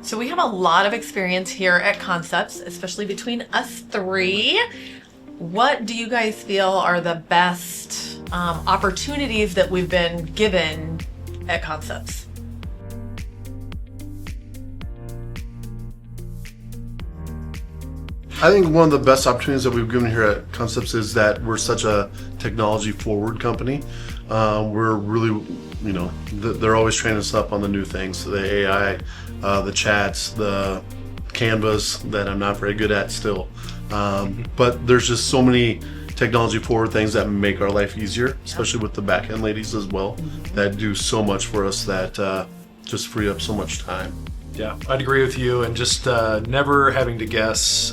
So we have a lot of experience here at Concepts, especially between us three. What do you guys feel are the best opportunities that we've been given at Concepts? I think one of the best opportunities that we've given here at Concepts is that we're such a technology forward company. We're really, they're always training us up on the new things, the AI, the chats, the Canvas that I'm not very good at still. But there's just so many technology forward things that make our life easier, especially with the back end ladies as well, that do so much for us that just free up so much time. Yeah, I'd agree with you, and just never having to guess,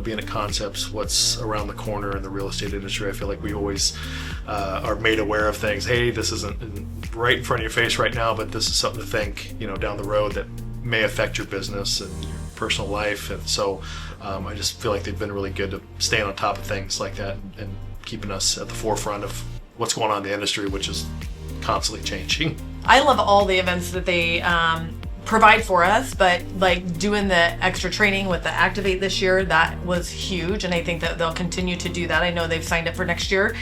being at Concepts, what's around the corner in the real estate industry. I feel like we always are made aware of things. Hey, this isn't right in front of your face right now, but this is something to think, down the road that may affect your business and your personal life. And so I just feel like they've been really good to staying on top of things like that and keeping us at the forefront of what's going on in the industry, which is constantly changing. I love all the events that they provide for us, but like doing the extra training with the Activate this year, that was huge, and I think that they'll continue to do that. I know they've signed up for next year,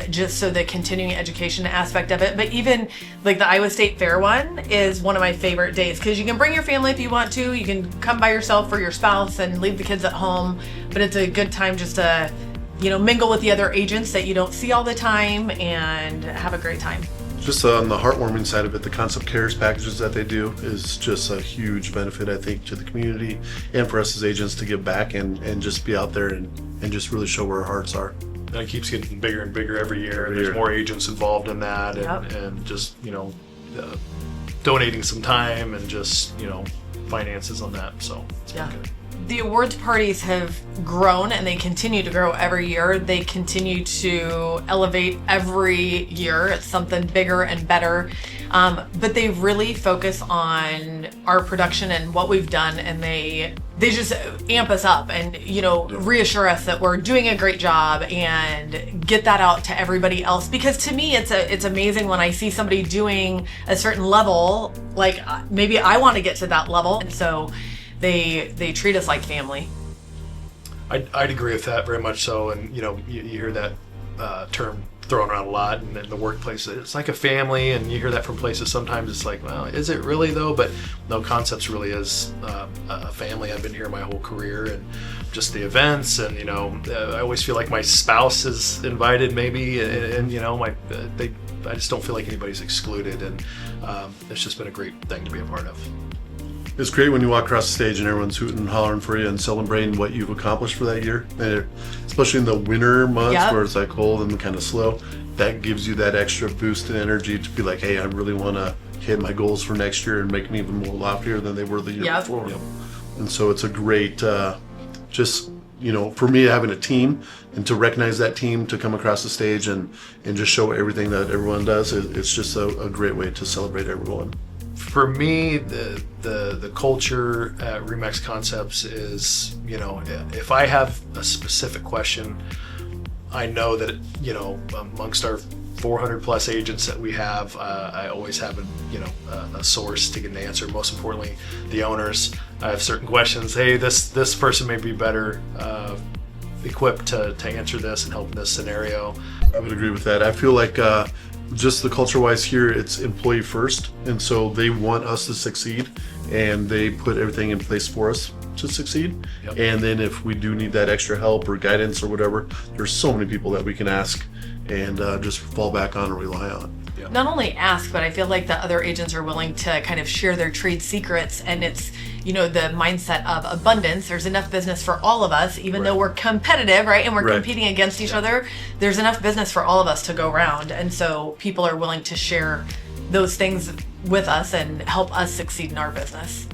just so the continuing education aspect of it. But even like the Iowa State Fair one is one of my favorite days, because you can bring your family if you want to, you can come by yourself or your spouse and leave the kids at home, but it's a good time just to mingle with the other agents that you don't see all the time and have a great time. Just on the heartwarming side of it, the Concept Cares packages that they do is just a huge benefit, I think, to the community and for us as agents to give back and just be out there and just really show where our hearts are. And it keeps getting bigger and bigger every year. There's more agents involved in that, and just donating some time and just finances on that. So it's been good. The awards parties have grown, and they continue to grow every year. They continue to elevate every year. It's something bigger and better. But they really focus on our production and what we've done, and they just amp us up and reassure us that we're doing a great job and get that out to everybody else. Because to me, it's amazing when I see somebody doing a certain level, like maybe I want to get to that level, and so they treat us like family. I'd agree with that very much so, and you hear that term thrown around a lot in the workplace. It's like a family, and you hear that from places. Sometimes it's like, well, is it really though? But no, Concepts really is a family. I've been here my whole career, and just the events, and I always feel like my spouse is invited maybe, and I just don't feel like anybody's excluded, and it's just been a great thing to be a part of. It's great when you walk across the stage and everyone's hooting and hollering for you and celebrating what you've accomplished for that year. And especially in the winter months where it's like cold and kind of slow, that gives you that extra boost in energy to be like, hey, I really want to hit my goals for next year and make them even more loftier than they were the year before. And so it's a great, for me, having a team and to recognize that team, to come across the stage and just show everything that everyone does, it's just a great way to celebrate everyone. For me, the culture at REMAX Concepts is, if I have a specific question, I know that, amongst our 400 plus agents that we have, I always have a source to get an answer. Most importantly, the owners. I have certain questions. Hey, this person may be better equipped to answer this and help in this scenario. I would agree with that. I feel like just the culture-wise here, it's employee first, and so they want us to succeed, and they put everything in place for us to succeed. And then if we do need that extra help or guidance or whatever, there's so many people that we can ask and just fall back on and rely on. Not only ask, but I feel like the other agents are willing to kind of share their trade secrets, and it's the mindset of abundance. There's enough business for all of us, even though we're competitive, right? And we're competing against each other. There's enough business for all of us to go around, and so people are willing to share those things with us and help us succeed in our business.